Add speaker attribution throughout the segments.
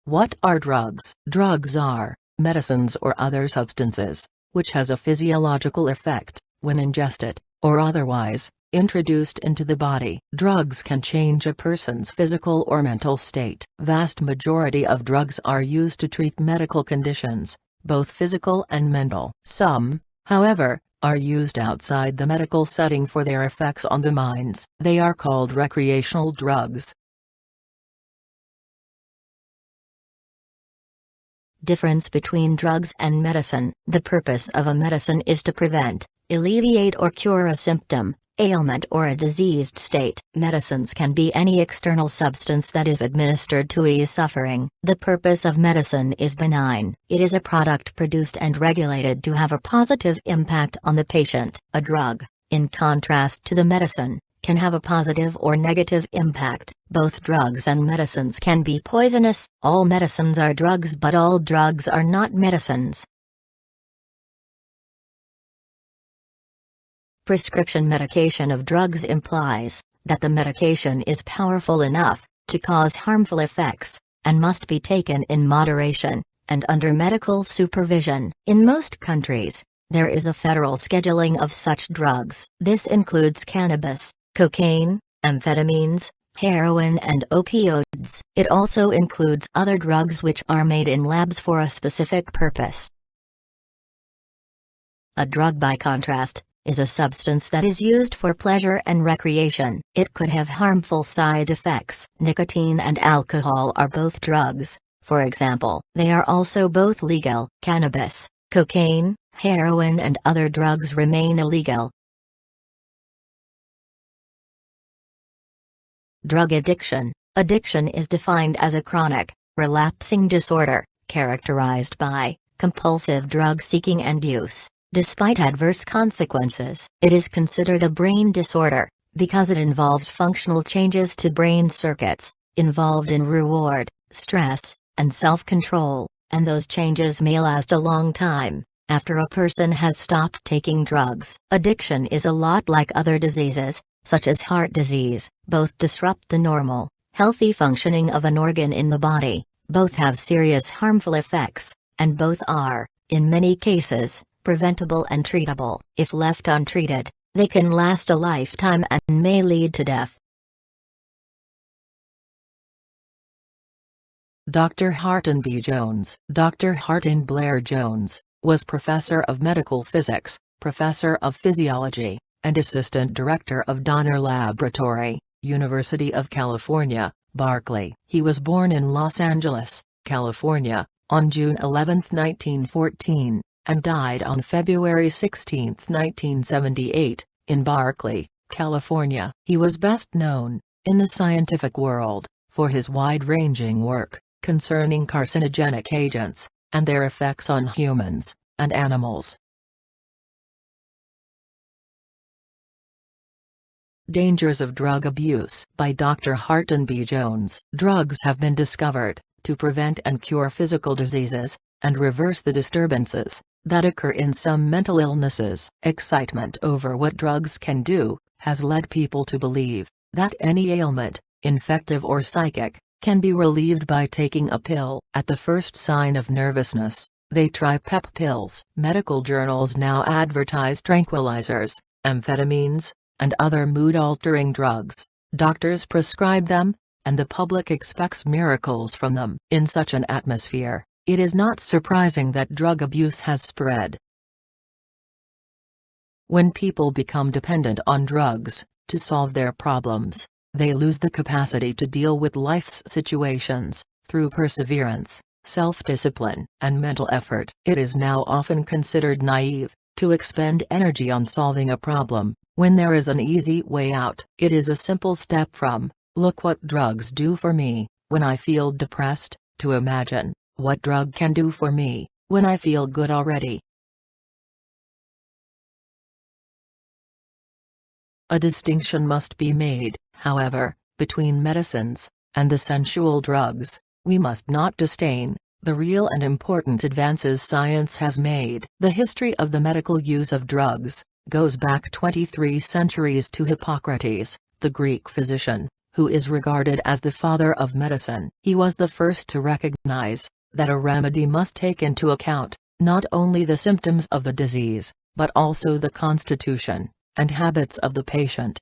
Speaker 1: What are drugs? Drugs are medicines or other substances, which has a physiological effect, when ingested, or otherwise, introduced into the body. Drugs can change a person's physical or mental state. Vast majority of drugs are used to treat medical conditions, both physical and mental. Some, however, are used outside the medical setting for their effects on the minds. They are called recreational drugs.
Speaker 2: Difference between drugs and medicine. The purpose of a medicine is to prevent, alleviate or cure a symptom, ailment or a diseased state. Medicines can be any external substance that is administered to ease suffering. The purpose of medicine is benign. It is a product produced and regulated to have a positive impact on the patient. A drug, in contrast to the medicine, can have a positive or negative impact. Both drugs and medicines can be poisonous. All medicines are drugs, but all drugs are not medicines. Prescription medication of drugs implies that the medication is powerful enough to cause harmful effects, and must be taken in moderation, and under medical supervision. In most countries, there is a federal scheduling of such drugs. This includes cannabis, cocaine, amphetamines, heroin and opioids. It also includes other drugs which are made in labs for a specific purpose. A drug, by contrast, is a substance that is used for pleasure and recreation. It could have harmful side effects. Nicotine and alcohol are both drugs, for example. They are also both legal. Cannabis, cocaine, heroin and other drugs remain illegal. Drug addiction. Addiction is defined as a chronic, relapsing disorder, characterized by compulsive drug seeking and use, despite adverse consequences. It is considered a brain disorder, because it involves functional changes to brain circuits, involved in reward, stress, and self-control, and those changes may last a long time, after a person has stopped taking drugs. Addiction is a lot like other diseases, such as heart disease. Both disrupt the normal, healthy functioning of an organ in the body, both have serious harmful effects, and both are, in many cases, preventable and treatable. If left untreated, they can last a lifetime and may lead to death.
Speaker 1: Dr. Hardin B. Jones. Dr. Hardin Blair Jones was professor of medical physics, professor of physiology, and assistant director of Donner Laboratory, University of California, Berkeley. He was born in Los Angeles, California, on June 11, 1914, and died on February 16, 1978, in Berkeley, California. He was best known, in the scientific world, for his wide-ranging work concerning carcinogenic agents, and their effects on humans and animals. Dangers of drug abuse. By Dr. Hardin B. Jones. Drugs have been discovered to prevent and cure physical diseases, and reverse the disturbances that occur in some mental illnesses. Excitement over what drugs can do has led people to believe that any ailment, infective or psychic, can be relieved by taking a pill. At the first sign of nervousness, they try pep pills. Medical journals now advertise tranquilizers, amphetamines, and other mood-altering drugs. Doctors prescribe them, and the public expects miracles from them. In such an atmosphere, it is not surprising that drug abuse has spread. When people become dependent on drugs to solve their problems, they lose the capacity to deal with life's situations through perseverance, self-discipline, and mental effort. It is now often considered naive to expend energy on solving a problem when there is an easy way out. It is a simple step from, "Look what drugs do for me when I feel depressed," to imagine, "What drug can do for me when I feel good already?" A distinction must be made, however, between medicines and the sensual drugs. We must not disdain the real and important advances science has made. The history of the medical use of drugs goes back 23 centuries to Hippocrates, the Greek physician, who is regarded as the father of medicine. He was the first to recognize that a remedy must take into account not only the symptoms of the disease, but also the constitution and habits of the patient.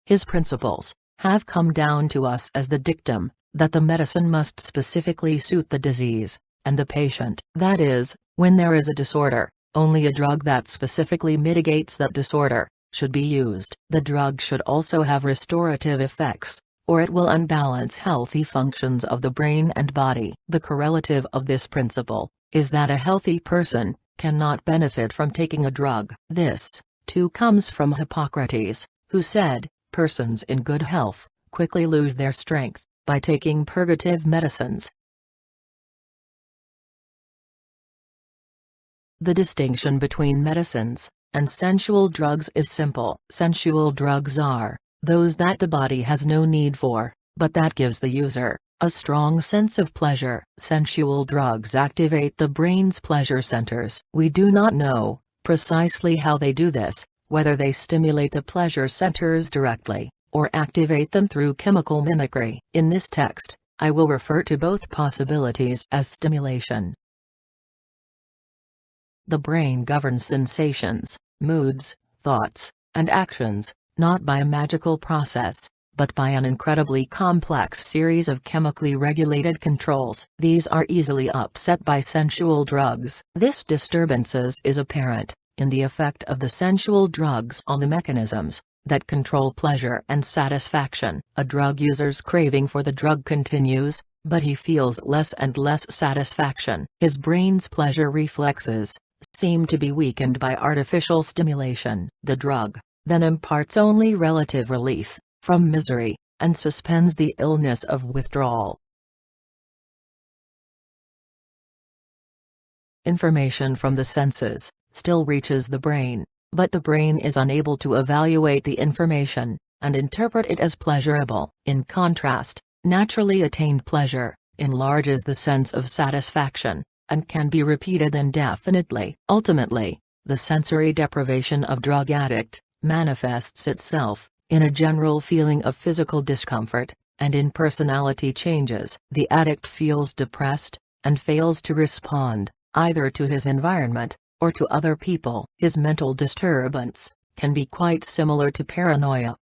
Speaker 1: His principles have come down to us as the dictum that the medicine must specifically suit the disease and the patient. That is, when there is a disorder, only a drug that specifically mitigates that disorder should be used. The drug should also have restorative effects, or it will unbalance healthy functions of the brain and body. The correlative of this principle is that a healthy person cannot benefit from taking a drug. This, too, comes from Hippocrates, who said, "Persons in good health quickly lose their strength by taking purgative medicines." The distinction between medicines and sensual drugs is simple. Sensual drugs are those that the body has no need for, but that gives the user a strong sense of pleasure. Sensual drugs activate the brain's pleasure centers. We do not know precisely how they do this, whether they stimulate the pleasure centers directly, or activate them through chemical mimicry. In this text, I will refer to both possibilities as stimulation. The brain governs sensations, moods, thoughts, and actions, not by a magical process, but by an incredibly complex series of chemically regulated controls. These are easily upset by sensual drugs. This disturbances is apparent in the effect of the sensual drugs on the mechanisms that control pleasure and satisfaction. A drug user's craving for the drug continues, but he feels less and less satisfaction. His brain's pleasure reflexes seem to be weakened by artificial stimulation. The drug then imparts only relative relief from misery, and suspends the illness of withdrawal. Information from the senses still reaches the brain, but the brain is unable to evaluate the information and interpret it as pleasurable. In contrast, naturally attained pleasure enlarges the sense of satisfaction and can be repeated indefinitely. Ultimately, the sensory deprivation of drug addict manifests itself in a general feeling of physical discomfort and in personality changes. The addict feels depressed and fails to respond either to his environment or to other people. His mental disturbance can be quite similar to paranoia.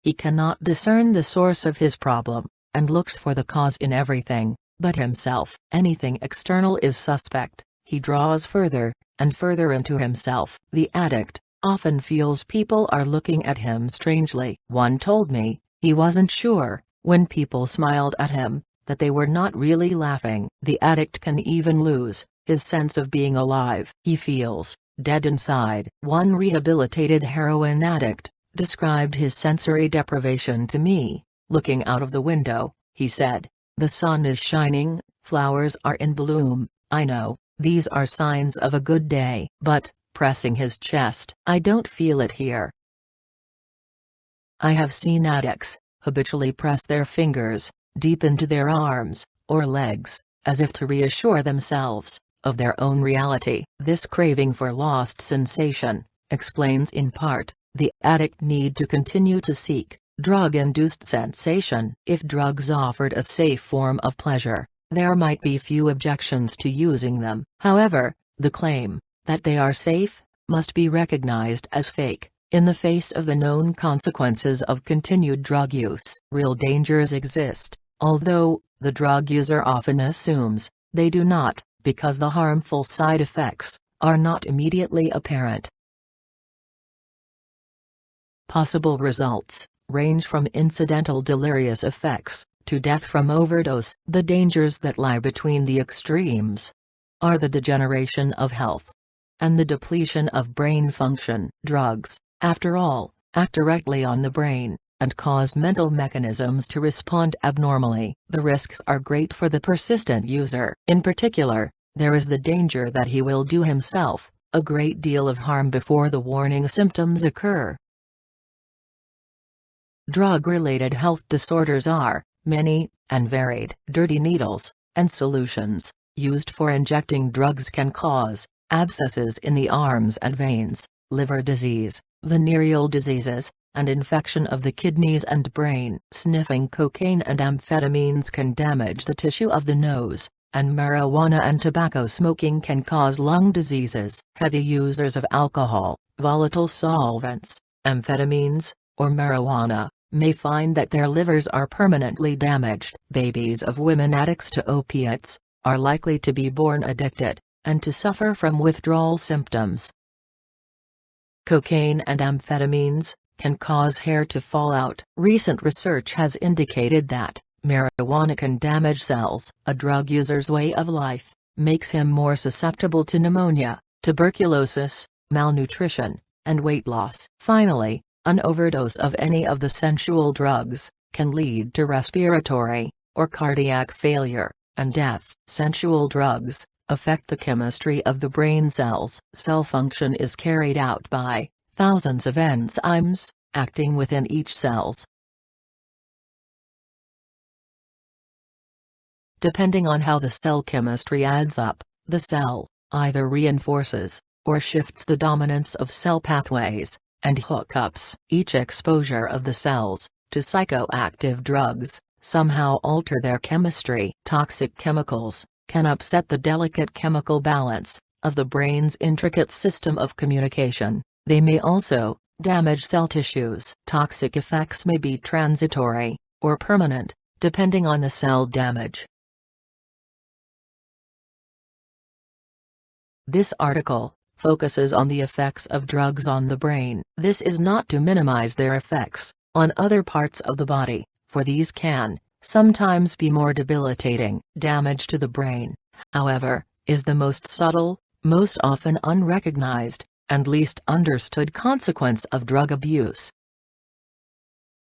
Speaker 1: He cannot discern the source of his problem and looks for the cause in everything but himself. Anything external is suspect. He draws further and further into himself. The addict often feels people are looking at him strangely. One told me he wasn't sure, when people smiled at him, that they were not really laughing. The addict can even lose his sense of being alive. He feels dead inside. One rehabilitated heroin addict described his sensory deprivation to me. Looking out of the window, he said, "The sun is shining, flowers are in bloom, I know, these are signs of a good day, but," pressing his chest, "I don't feel it here." I have seen addicts habitually press their fingers deep into their arms or legs, as if to reassure themselves of their own reality. This craving for lost sensation explains in part the addict need to continue to seek drug-induced sensation. If drugs offered a safe form of pleasure, there might be few objections to using them. However, the claim that they are safe must be recognized as fake in the face of the known consequences of continued drug use. Real dangers exist, although the drug user often assumes they do not, because the harmful side effects are not immediately apparent. Possible results range from incidental delirious effects to death from overdose. The dangers that lie between the extremes are the degeneration of health and the depletion of brain function. Drugs, after all, act directly on the brain and cause mental mechanisms to respond abnormally. The risks are great for the persistent user. In particular, there is the danger that he will do himself a great deal of harm before the warning symptoms occur. Drug-related health disorders are many and varied. Dirty needles and solutions used for injecting drugs can cause abscesses in the arms and veins, liver disease, venereal diseases, and infection of the kidneys and brain. Sniffing cocaine and amphetamines can damage the tissue of the nose, and marijuana and tobacco smoking can cause lung diseases. Heavy users of alcohol, volatile solvents, amphetamines, or marijuana may find that their livers are permanently damaged. Babies of women addicts to opiates are likely to be born addicted, and to suffer from withdrawal symptoms. Cocaine and amphetamines can cause hair to fall out. Recent research has indicated that marijuana can damage cells. A drug user's way of life makes him more susceptible to pneumonia, tuberculosis, malnutrition, and weight loss. Finally, an overdose of any of the sensual drugs can lead to respiratory or cardiac failure and death. Sensual drugs affect the chemistry of the brain cells. Cell function is carried out by thousands of enzymes acting within each cells. Depending on how the cell chemistry adds up, the cell either reinforces or shifts the dominance of cell pathways and hookups. Each exposure of the cells to psychoactive drugs somehow alter their chemistry. Toxic chemicals can upset the delicate chemical balance of the brain's intricate system of communication. They may also damage cell tissues. Toxic effects may be transitory or permanent, depending on the cell damage. This article focuses on the effects of drugs on the brain. This is not to minimize their effects on other parts of the body, for these can sometimes be more debilitating. Damage to the brain, however, is the most subtle, most often unrecognized, and least understood consequence of drug abuse.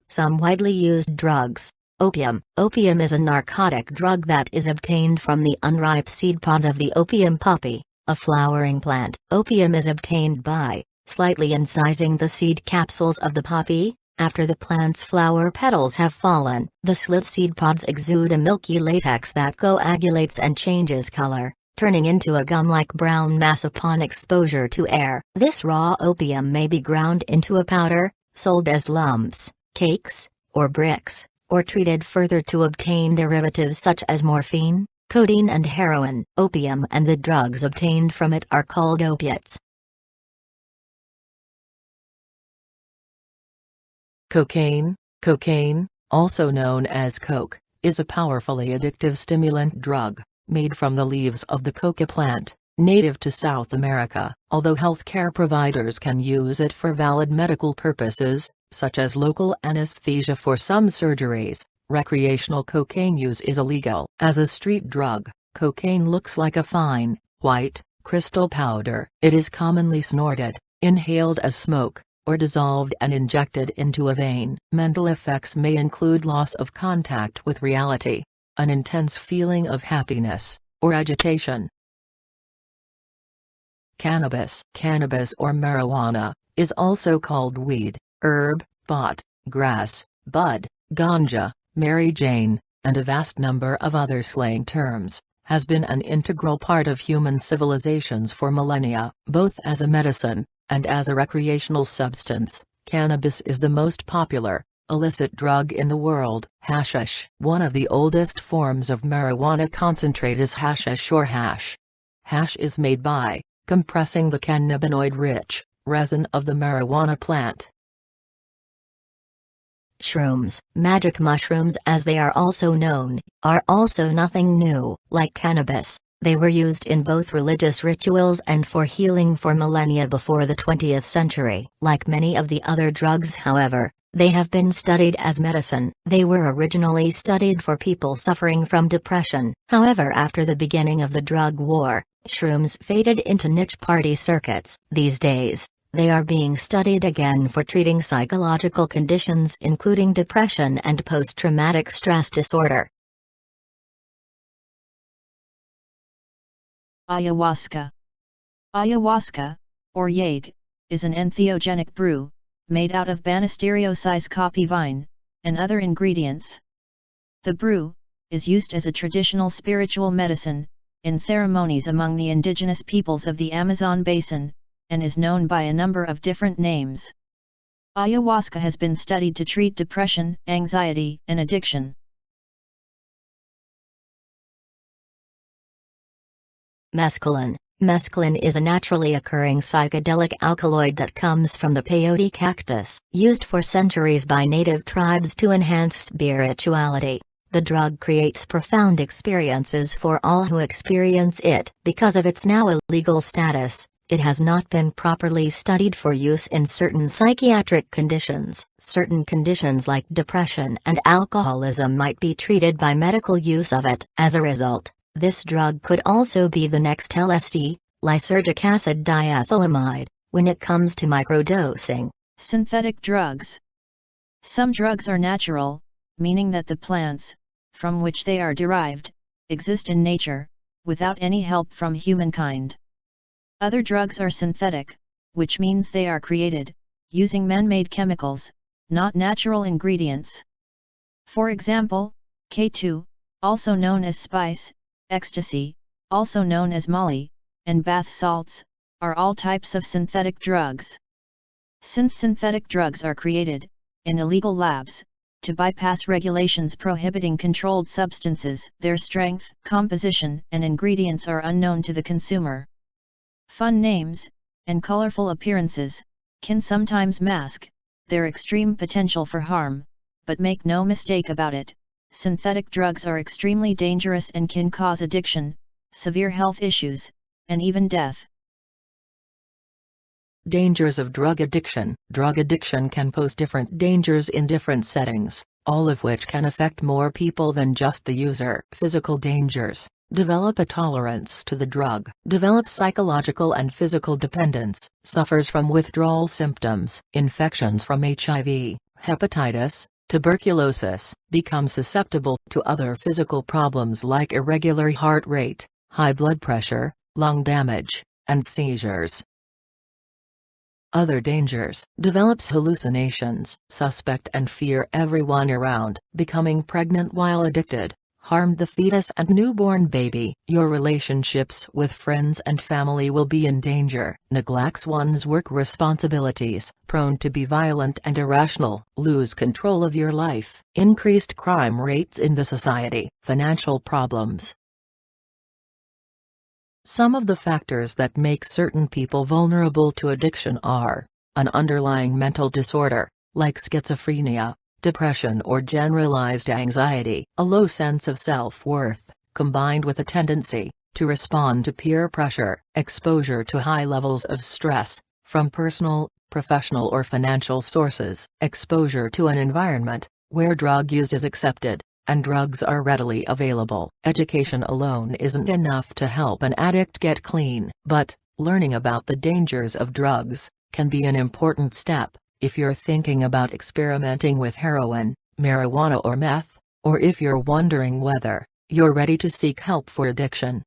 Speaker 2: Some widely used drugs. Opium. Opium is a narcotic drug that is obtained from the unripe seed pods of the opium poppy, a flowering plant. Opium is obtained by slightly incising the seed capsules of the poppy. After the plant's flower petals have fallen, the slit seed pods exude a milky latex that coagulates and changes color, turning into a gum-like brown mass upon exposure to air. This raw opium may be ground into a powder, sold as lumps, cakes, or bricks, or treated further to obtain derivatives such as morphine, codeine and heroin. Opium and the drugs obtained from it are called opiates.
Speaker 1: Cocaine. Cocaine, also known as coke, is a powerfully addictive stimulant drug, made from the leaves of the coca plant, native to South America. Although healthcare providers can use it for valid medical purposes, such as local anesthesia for some surgeries, recreational cocaine use is illegal. As a street drug, cocaine looks like a fine, white, crystal powder. It is commonly snorted, inhaled as smoke, or dissolved and injected into a vein. Mental effects may include loss of contact with reality, an intense feeling of happiness, or agitation. Cannabis. Cannabis or marijuana is also called weed, herb, pot, grass, bud, ganja, Mary Jane, and a vast number of other slang terms, has been an integral part of human civilizations for millennia. Both as a medicine and as a recreational substance, cannabis is the most popular illicit drug in the world. Hashish. One of the oldest forms of marijuana concentrate is hashish or hash. Hash is made by compressing the cannabinoid-rich resin of the marijuana plant.
Speaker 2: Shrooms, magic mushrooms as they are also known, are also nothing new. Like cannabis, they were used in both religious rituals and for healing for millennia before the 20th century. Like many of the other drugs, however, they have been studied as medicine. They were originally studied for people suffering from depression. However, after the beginning of the drug war, shrooms faded into niche party circuits. These days, they are being studied again for treating psychological conditions including depression and post-traumatic stress disorder.
Speaker 3: Ayahuasca. Ayahuasca, or yag, is an entheogenic brew, made out of Banisteriopsis caapi vine, and other ingredients. The brew is used as a traditional spiritual medicine in ceremonies among the indigenous peoples of the Amazon basin, and is known by a number of different names. Ayahuasca has been studied to treat depression, anxiety, and addiction.
Speaker 2: Mescaline. Mescaline is a naturally occurring psychedelic alkaloid that comes from the peyote cactus, used for centuries by native tribes to enhance spirituality. The drug creates profound experiences for all who experience it. Because of its now illegal status, it has not been properly studied for use in certain psychiatric conditions. Certain conditions like depression and alcoholism might be treated by medical use of it. As a result, this drug could also be the next LSD, lysergic acid diethylamide, when it comes to microdosing.
Speaker 3: Synthetic drugs. Some drugs are natural, meaning that the plants, from which they are derived, exist in nature, without any help from humankind. Other drugs are synthetic, which means they are created, using man-made chemicals, not natural ingredients. For example, K2, also known as spice, ecstasy, also known as molly, and bath salts, are all types of synthetic drugs. Since synthetic drugs are created, in illegal labs, to bypass regulations prohibiting controlled substances, their strength, composition, and ingredients are unknown to the consumer. Fun names, and colorful appearances, can sometimes mask their extreme potential for harm, but make no mistake about it, synthetic drugs are extremely dangerous and can cause addiction, severe health issues, and even death.
Speaker 1: Dangers of drug addiction. Drug addiction can pose different dangers in different settings, all of which can affect more people than just the user. Physical dangers. Develop a tolerance to the drug. Develop psychological and physical dependence. Suffers from withdrawal symptoms. Infections from HIV, hepatitis, tuberculosis. Become susceptible to other physical problems like irregular heart rate, high blood pressure, lung damage, and seizures. Other dangers. Develops hallucinations, suspect and fear everyone around. Becoming pregnant while addicted. Harm the fetus and newborn baby. Your relationships with friends and family will be in danger. Neglects one's work responsibilities. Prone to be violent and irrational. Lose control of your life. Increased crime rates in the society. Financial problems. Some of the factors that make certain people vulnerable to addiction are an underlying mental disorder, like schizophrenia, depression or generalized anxiety, a low sense of self-worth, combined with a tendency to respond to peer pressure, exposure to high levels of stress, from personal, professional or financial sources, exposure to an environment where drug use is accepted, and drugs are readily available. Education alone isn't enough to help an addict get clean, but learning about the dangers of drugs can be an important step. If you're thinking about experimenting with heroin, marijuana or meth, or if you're wondering whether you're ready to seek help for addiction,